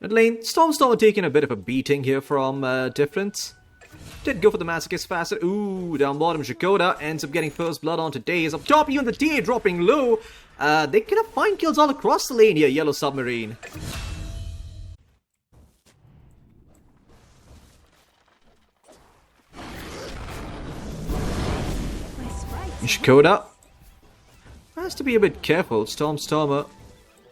Mid lane, StormStormer taking a bit of a beating here from Difference. Did go for the Masochist faster. Ooh, down bottom, Shakoda ends up getting first blood onto Daze. Up top, even the TA dropping low. They could have fine kills all across the lane here, Yellow Submarine. Shakoda has to be a bit careful. StormStormer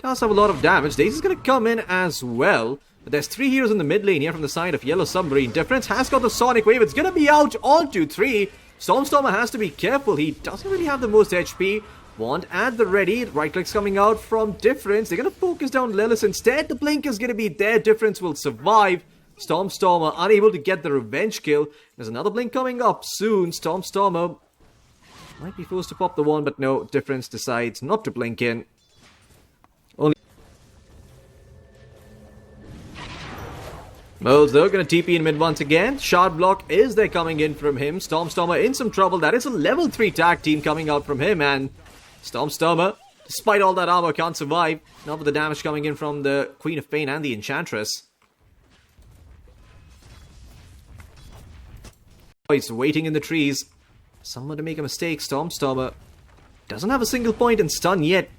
does have a lot of damage. Daze is going to come in as well. But there's 3 heroes in the mid lane here from the side of Yellow Submarine. Difference has got the Sonic Wave. It's going to be out onto 3. StormStormer has to be careful. He doesn't really have the most HP. Wand at the ready. Right click's coming out from Difference. They're going to focus down Lilith instead. The blink is going to be there. Difference will survive. StormStormer unable to get the revenge kill. There's another blink coming up soon. StormStormer might be forced to pop the wand, but no. Difference decides not to blink in. Moles though going to TP in mid once again. Shard block is there coming in from him. StormStormer in some trouble. That is a level 3 tag team coming out from him, and StormStormer, despite all that armor, can't survive. Not with the damage coming in from the Queen of Pain and the Enchantress. He's waiting in the trees. Someone to make a mistake. StormStormer doesn't have a single point in stun yet.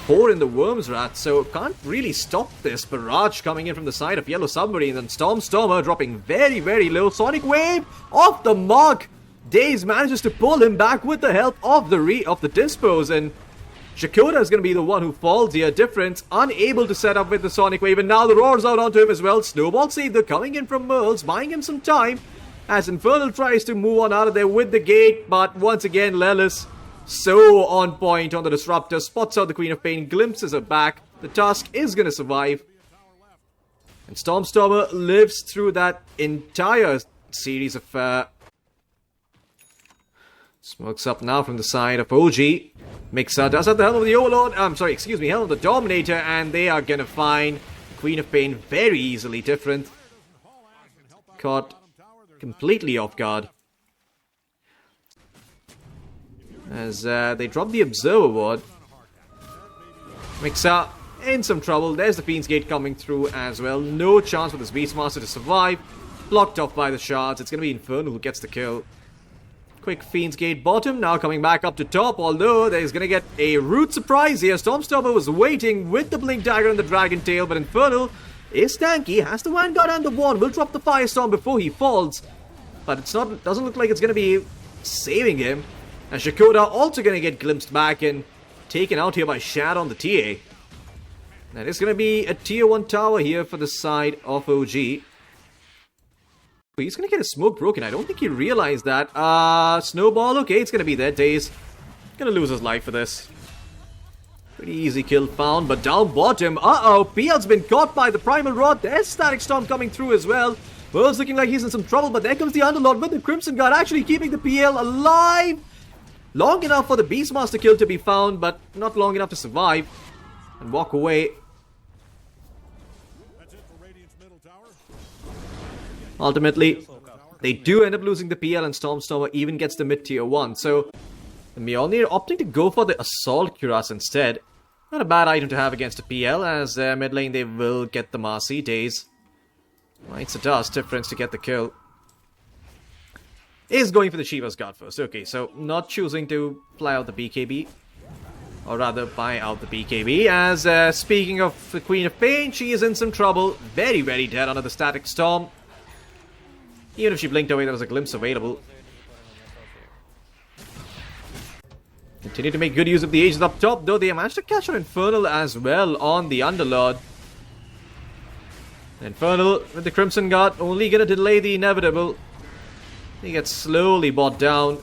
4 in the Worm's Wrath, so can't really stop this barrage coming in from the side of Yellow Submarine. And StormStormer dropping very, very low. Sonic Wave off the mark. Daze manages to pull him back with the help of the Dispose, and Shakoda is going to be the one who falls here. Difference unable to set up with the Sonic Wave, and now the Roar's out onto him as well. Snowball save though coming in from Merles, buying him some time as Infernal tries to move on out of there with the gate, but once again Lelis so on point on the Disruptor, spots out the Queen of Pain, glimpses her back. The Tusk is going to survive. And StormStormer lives through that entire series of smokes up now from the side of OG. Mixer does have the helm of the Overlord, helm of the Dominator, and they are going to find Queen of Pain very easily. Different. Caught completely off guard. As they drop the Observer Ward. Mixer in some trouble. There's the Fiend's Gate coming through as well. No chance for this Beastmaster to survive. Blocked off by the shards. It's going to be Infernal who gets the kill. Quick Fiend's Gate bottom. Now coming back up to top. Although there's going to get a rude surprise here. StormStormer was waiting with the Blink Dagger and the Dragon Tail. But Infernal is tanky. Has the Vanguard and the Wand. Will drop the Firestorm before he falls. But it's not. Doesn't look like it's going to be saving him. And Shakoda also going to get glimpsed back and taken out here by Shad on the TA. That is going to be a tier 1 tower here for the side of OG. He's going to get his smoke broken. I don't think he realized that. Snowball, okay, it's going to be there. Daze going to lose his life for this. Pretty easy kill found, but down bottom. Uh-oh, PL's been caught by the Primal Rod. There's Static Storm coming through as well. World's looking like he's in some trouble, but there comes the Underlord with the Crimson Guard actually keeping the PL alive. Long enough for the Beastmaster kill to be found, but not long enough to survive and walk away. Ultimately, they do end up losing the PL, and StormStormer even gets the mid-tier 1. So, the Mjolnir opting to go for the Assault Cuirass instead. Not a bad item to have against a PL, as mid lane they will get the Marcy. Daze Mites a Dust Difference to get the kill. Is going for the Shiva's Guard first. Okay, so not choosing to fly out the BKB. Or rather, buy out the BKB. As, speaking of the Queen of Pain, she is in some trouble. Very, very dead under the Static Storm. Even if she blinked away, there was a glimpse available. Continue to make good use of the Aegis up top, though they managed to catch an Infernal as well on the Underlord. Infernal with the Crimson Guard, only gonna delay the inevitable. He gets slowly bought down.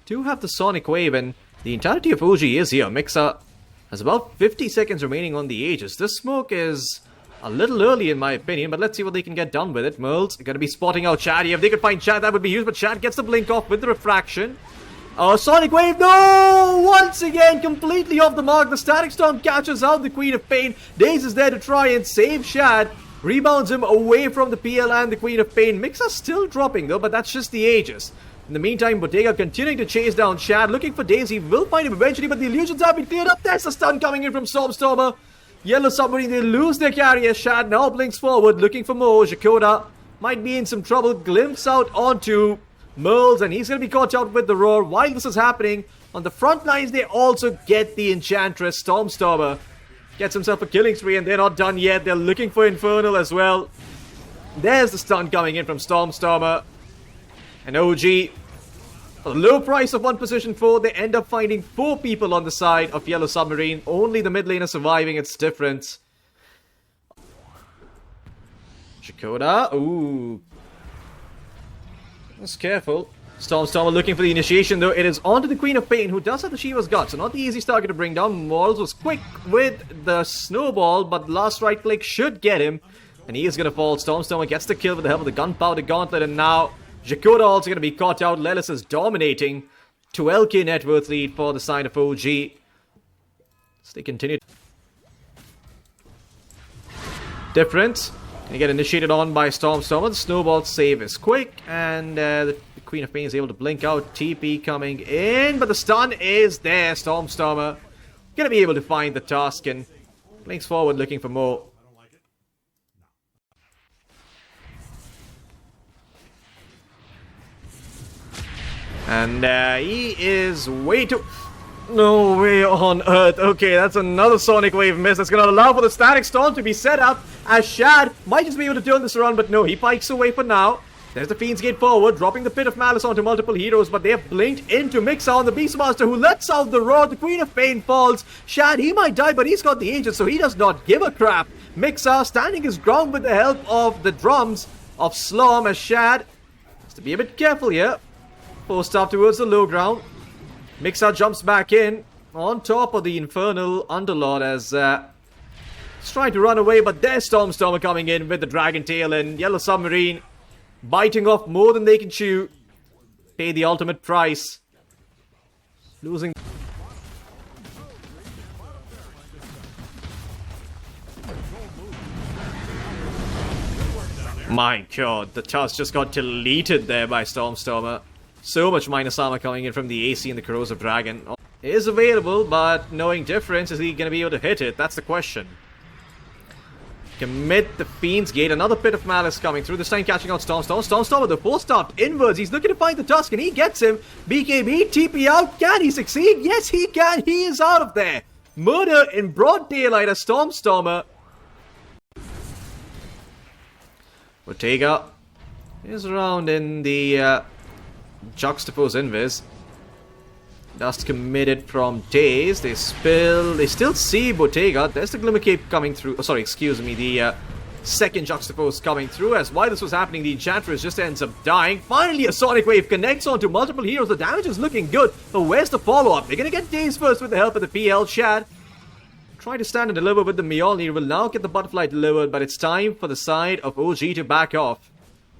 Do have the Sonic Wave, and the entirety of OG is here. Mixer has about 50 seconds remaining on the Aegis. This smoke is a little early in my opinion, but let's see what they can get done with it. Merles going to be spotting out Chad here. If they could find Chad, that would be huge, but Chad gets the blink off with the refraction. Sonic Wave, no! Once again, completely off the mark. The Static Storm catches out the Queen of Pain. Daze is there to try and save Shad. Rebounds him away from the PL and the Queen of Pain. Mixer still dropping though, but that's just the Aegis. In the meantime, Bottega continuing to chase down Shad, looking for Daze. He will find him eventually, but the illusions have been cleared up. There's a stun coming in from Stormstormer. Yellow Submarine, they lose their carrier. Shad now blinks forward, looking for more. Jakoda might be in some trouble. Glimpse out onto Merles, and he's going to be caught out with the roar. While this is happening, on the front lines, they also get the Enchantress. Stormstormer gets himself a killing spree, and they're not done yet. They're looking for Infernal as well. There's the stun coming in from Stormstormer. And OG, a low price of 1 position 4, they end up finding 4 people on the side of Yellow Submarine. Only the mid laner surviving, it's different. Jakoda, ooh. Just careful. Stormstormer looking for the initiation though. It is onto the Queen of Pain, who does have the Shiva's Guts, so not the easiest target to bring down. Morals was quick with the snowball, but last right click should get him. And he is going to fall. Stormstormer gets the kill with the help of the Gunpowder Gauntlet, and now Jakoda also going to be caught out. Lelis is dominating. 12k net worth lead for the side of OG. So they continue. Different. They get initiated on by Stormstormer. The snowball save is quick, and the Queen of Pain is able to blink out. TP coming in, but the stun is there. Stormstormer going to be able to find the task and blinks forward looking for more. And he is way too... No way on earth. Okay, that's another Sonic Wave miss. That's going to allow for the Static Storm to be set up, as Shad might just be able to turn this around, but no, he pikes away for now. There's the Fiend's Gate forward, dropping the Pit of Malice onto multiple heroes, but they have blinked into Mixer on the Beastmaster, who lets out the roar. The Queen of Pain falls. Shad, he might die, but he's got the Aegis, so he does not give a crap. Mixer standing his ground with the help of the drums of Slom, as Shad has to be a bit careful here. Post up towards the low ground. Mixer jumps back in on top of the Infernal Underlord as he's trying to run away, but there's Stormstormer coming in with the Dragon Tail, and Yellow Submarine biting off more than they can chew. Pay the ultimate price. Losing. My god, the task just got deleted there by Stormstormer. So much minus armor coming in from the AC and the Corrosive Dragon. It is available, but knowing difference, is he going to be able to hit it? That's the question. Commit the Fiend's Gate. Another Pit of Malice coming through. This time catching out Stormstormer. Stormstormer, the 4-stopped inwards. He's looking to find the Tusk, and he gets him. BKB, TP out. Can he succeed? Yes, he can. He is out of there. Murder in broad daylight as Stormstormer. Bottega is around in the Juxtapose Invis. Dust committed from Daze. They still see Bottega. There's the Glimmer Cape coming through. Oh, sorry, excuse me. The second Juxtapose coming through. As while this was happening, the Enchantress just ends up dying. Finally, a Sonic Wave connects onto multiple heroes. The damage is looking good. But where's the follow-up? They're going to get Daze first with the help of the PL. Shad trying to stand and deliver with the Mjolnir. Will now get the Butterfly delivered, but it's time for the side of OG to back off.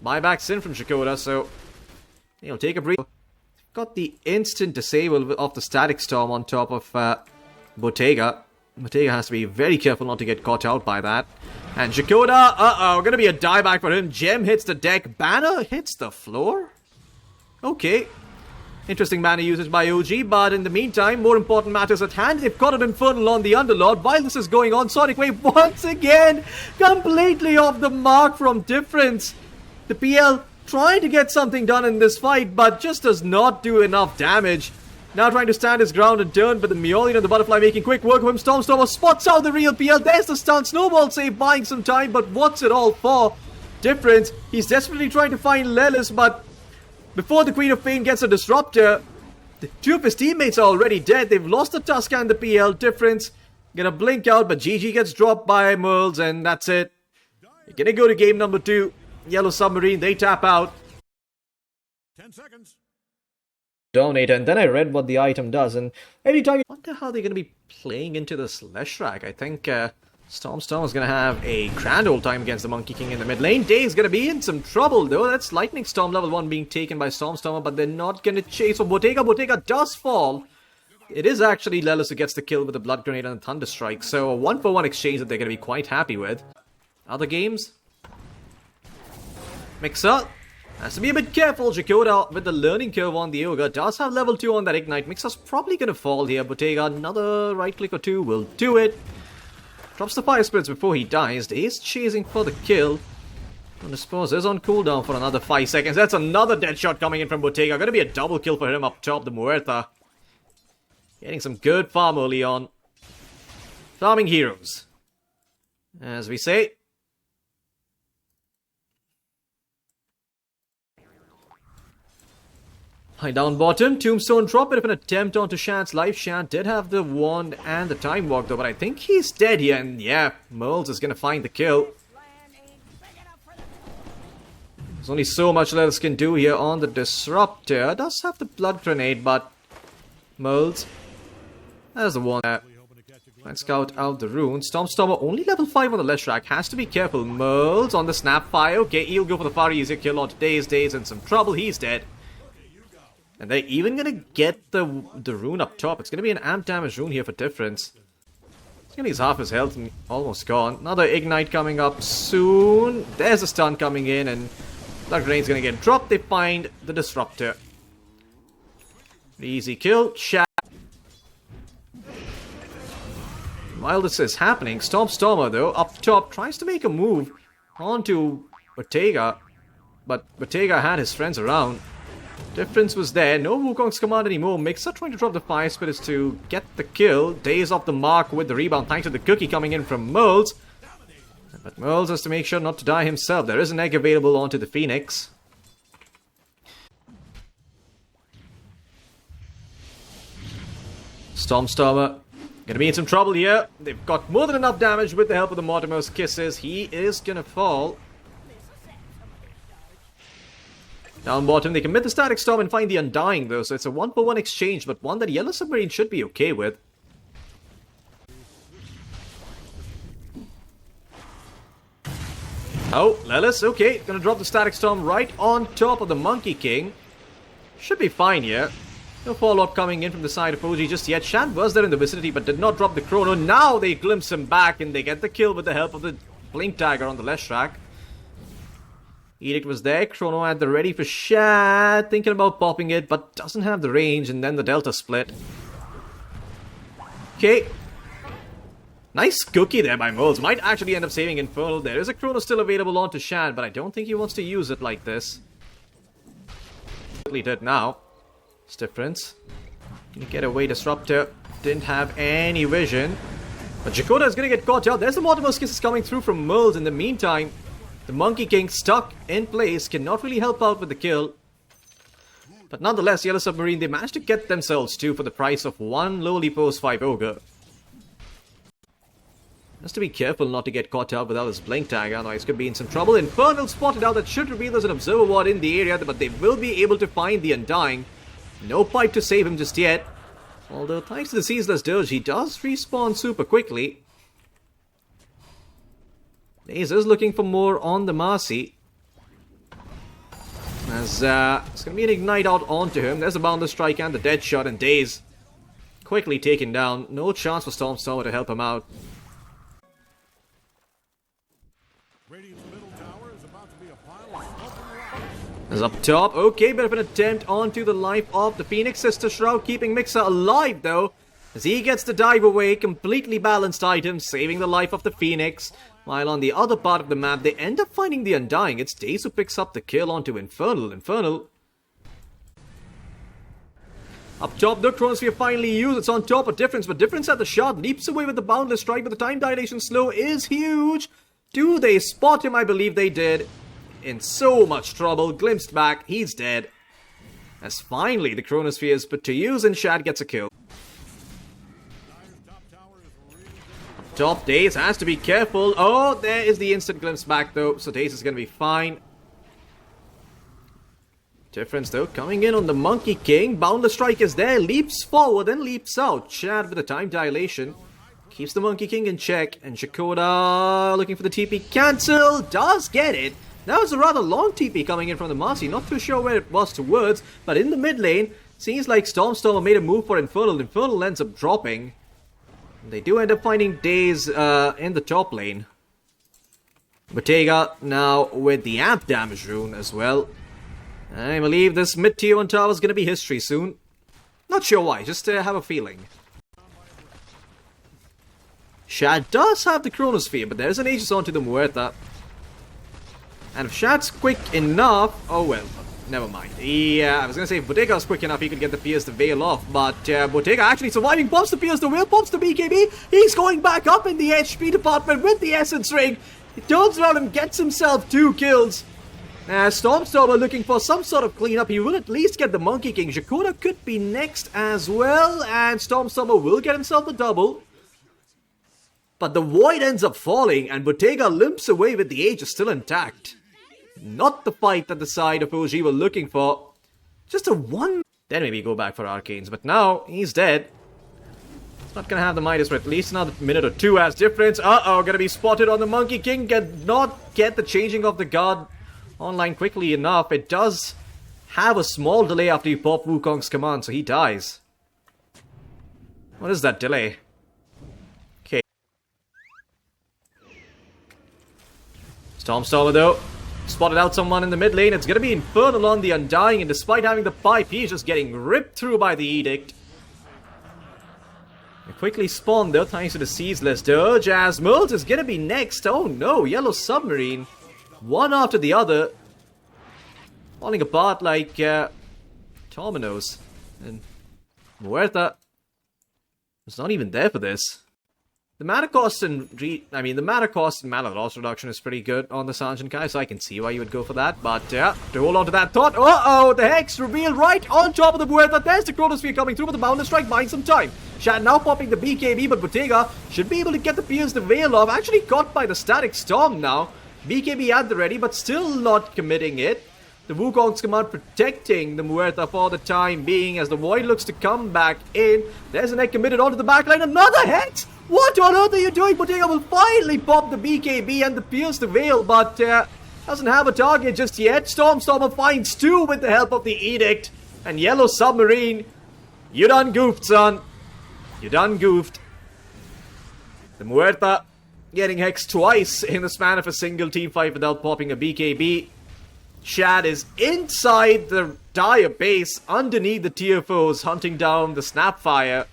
Buybacks in from Jakoda, so he'll take a break. Got the instant disable of the Static Storm on top of Bottega. Bottega has to be very careful not to get caught out by that. And Jakoda, gonna be a dieback for him. Gem hits the deck. Banner hits the floor? Okay. Interesting banner usage by OG, but in the meantime, more important matters at hand. They've got an Infernal on the Underlord. While this is going on, Sonic Wave once again completely off the mark from difference. The PL trying to get something done in this fight, but just does not do enough damage. Now trying to stand his ground and turn, but the Mjolnir and the Butterfly making quick work of him. Stormstormer spots out the real PL. There's the stun. Snowball save, buying some time, but what's it all for? Difference. He's desperately trying to find Lelis, but before the Queen of Pain gets a disruptor, the two of his teammates are already dead. They've lost the Tusk and the PL. Difference. Gonna blink out, but GG gets dropped by Merles, and that's it. You're gonna go to game number 2. Yellow Submarine, they tap out. 10 seconds. Donator, and then I read what the item does, and every time I wonder how they're going to be playing into this Leshrac. I think Stormstorm is going to have a grand old time against the Monkey King in the mid lane. Day is going to be in some trouble, though. That's Lightning Storm level 1 being taken by Stormstormer, but they're not going to chase for Bottega. Bottega does fall. It is actually Lelis who gets the kill with the Blood Grenade and the Thunder Strike, so a 1-for-1 exchange that they're going to be quite happy with. Other games? Mixer Has to be a bit careful. Jakoda with the learning curve on the Ogre does have level 2 on that Ignite. Mixer's probably going to fall here. Bottega, another right click or two will do it. Drops the Fire Spirits before he dies. He's chasing for the kill. And the Spurs is on cooldown for another 5 seconds. That's another dead shot coming in from Bottega. Going to be a double kill for him up top, the Muerta. Getting some good farm early on. Farming heroes, as we say. High down bottom, Tombstone drop, bit of an attempt onto Shad's life. Shad did have the wand and the time walk though, but I think he's dead here. And yeah, Merles is going to find the kill. There's only so much Lellis can do here on the Disruptor. Does have the blood grenade, but Merles has the one there. And scout out the rune. Stormstormer only level 5 on the Leshrac. Has to be careful. Merles on the Snapfire. Okay, he'll go for the far easier kill onto Daze. Daze in some trouble. He's dead. And they're even going to get the rune up top. It's going to be an amp damage rune here for difference. He's going to use half his health and almost gone. Another Ignite coming up soon. There's a stun coming in and Blood Grenade's going to get dropped. They find the Disruptor. Easy kill. Shad. While this is happening, Stormstormer though, up top, tries to make a move onto Bottega. But Bottega had his friends around. Difference was there. No Wukong's command anymore. Mixer trying to drop the Fire Spirits to get the kill. Daze off the mark with the rebound thanks to the cookie coming in from Merles. But Merles has to make sure not to die himself. There is an egg available onto the Phoenix. Stormstormer gonna be in some trouble here. They've got more than enough damage with the help of the Mortimer's Kisses. He is gonna fall. Down bottom, they commit the Static Storm and find the Undying though, so it's a 1-for-1 exchange, but one that Yellow Submarine should be okay with. Oh, Lelis, okay, gonna drop the Static Storm right on top of the Monkey King. Should be fine here. No follow-up coming in from the side of OG just yet. Shad was there in the vicinity but did not drop the Chrono. Now they glimpse him back and they get the kill with the help of the Blink Dagger on the Leshrac. Edict was there, Chrono at the ready for Shad, thinking about popping it, but doesn't have the range, and then the Delta split. Okay. Nice cookie there by Moles. Might actually end up saving Infernal. There is a Chrono still available onto Shad, but I don't think he wants to use it like this. Did now. It's difference. Can you get away, Disruptor? Didn't have any vision. But Jakoda is going to get caught out. There's the Mortimer's Kisses coming through from Moles in the meantime. The Monkey King stuck in place, cannot really help out with the kill. But nonetheless, Yellow Submarine, they managed to get themselves 2 for the price of 1 lowly post 5 Ogre. Has to be careful not to get caught out without his Blink Tag, otherwise could be in some trouble. Infernal spotted out, that should reveal there's an Observer Ward in the area, but they will be able to find the Undying. No pipe to save him just yet. Although thanks to the Ceaseless Dirge, he does respawn super quickly. Daze is looking for more on the Marcy. As it's going to be an Ignite out onto him. There's a Boundless Strike and the Dead Shot, and Daze quickly taken down. No chance for Stormstormer to help him out. Radiant's middle tower is about to be a pile of smoke. As up top, okay, bit of an attempt onto the life of the Phoenix. Sister Shroud keeping Mixer alive though, as he gets the dive away. Completely balanced item, saving the life of the Phoenix. While on the other part of the map, they end up finding the Undying. It's Daze who picks up the kill onto Infernal. Infernal. Up top, the Chronosphere finally used. It's on top of Difference, but Difference at the shot. Leaps away with the Boundless Strike, but the time dilation slow is huge. Do they spot him? I believe they did. In so much trouble. Glimpsed back. He's dead. As finally, the Chronosphere is put to use and Shad gets a kill. Top, Daze has to be careful. Oh, there is the instant glimpse back though, so Daze is going to be fine. Difference though, coming in on the Monkey King. Boundless Strike is there, leaps forward and leaps out. Shad with the time dilation. Keeps the Monkey King in check, and Jakoda looking for the TP cancel. Does get it. That was a rather long TP coming in from the Marcy. Not too sure where it was towards, but in the mid lane, seems like Stormstormer made a move for Infernal. Infernal ends up dropping. They do end up finding Daze in the top lane. Bottega now with the amp damage rune as well. I believe this mid-tier 1 tower is going to be history soon. Not sure why, just have a feeling. Shad does have the Chronosphere, but there's an Aegis onto the Muerta. And if Shad's quick enough... Oh well, never mind. Yeah, I was going to say if Bottega was quick enough, he could get the Pierce the Veil off. But Bottega actually surviving, pops the Pierce the Veil, pops the BKB. He's going back up in the HP department with the Essence Ring. He turns around and gets himself 2 kills. Stormstormer looking for some sort of cleanup. He will at least get the Monkey King. Jakota could be next as well. And Stormstormer will get himself the double. But the Void ends up falling. And Bottega limps away with the Aegis still intact. Not the fight that the side of OG were looking for. Just a 1. Then maybe go back for Arcanes. But now he's dead. Not gonna have the Midas for at least another minute or 2 as difference. Uh-oh, gonna be spotted on the Monkey King. Cannot get the changing of the guard online quickly enough. It does have a small delay after you pop Wukong's command, so he dies. What is that delay? Okay. Stormstormer though, spotted out someone in the mid lane. It's gonna be Infernal on the Undying, and despite having the pipe, he's just getting ripped through by the Edict. They quickly spawn though, thanks to the Ceaseless Dirge, as Merles is gonna be next. Oh no, Yellow Submarine. One after the other, falling apart like dominoes. And Muerta was not even there for this. The mana cost and mana loss reduction is pretty good on the Sanjin Kai, so I can see why you would go for that. But to hold on to that thought, uh-oh, the Hex revealed right on top of the Muerta. There's the Chronosphere coming through, but the Boundless Strike buying some time. Shad now popping the BKB, but Bottega should be able to get the Pierce the Veil off. Actually caught by the Static Storm now. BKB at the ready, but still not committing it. The Wukong's command protecting the Muerta for the time being as the Void looks to come back in. There's an egg committed onto the backline. Another Hex! What on earth are you doing? Bottega will finally pop the BKB and the Pierce the Veil, but doesn't have a target just yet. Stormstormer finds 2 with the help of the Edict. And Yellow Submarine, you done goofed, son. You done goofed. The Muerta getting hexed twice in the span of a single team fight without popping a BKB. Shad is inside the dire base, underneath the TFOs, hunting down the Snapfire.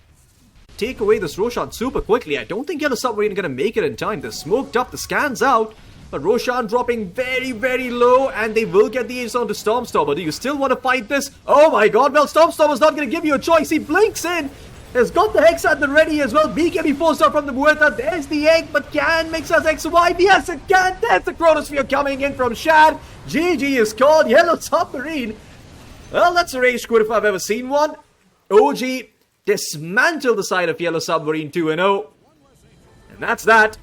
Take away this Roshan super quickly. I don't think Yellow Submarine are going to make it in time. They're smoked up, the scan's out. But Roshan dropping very, very low, and they will get the ace onto Stormstormer. Do you still want to fight this? Oh my god, well, Stormstormer's not going to give you a choice. He blinks in. Has got the Hex at the ready as well. BKB forced out from the Muerta. There's the egg, but can Mixer's X survive? Yes, it can. There's the Chronosphere coming in from Shad. GG is called. Yellow Submarine. Well, that's a rage quit if I've ever seen one. OG dismantled the side of Yellow Submarine 2-0. And that's that.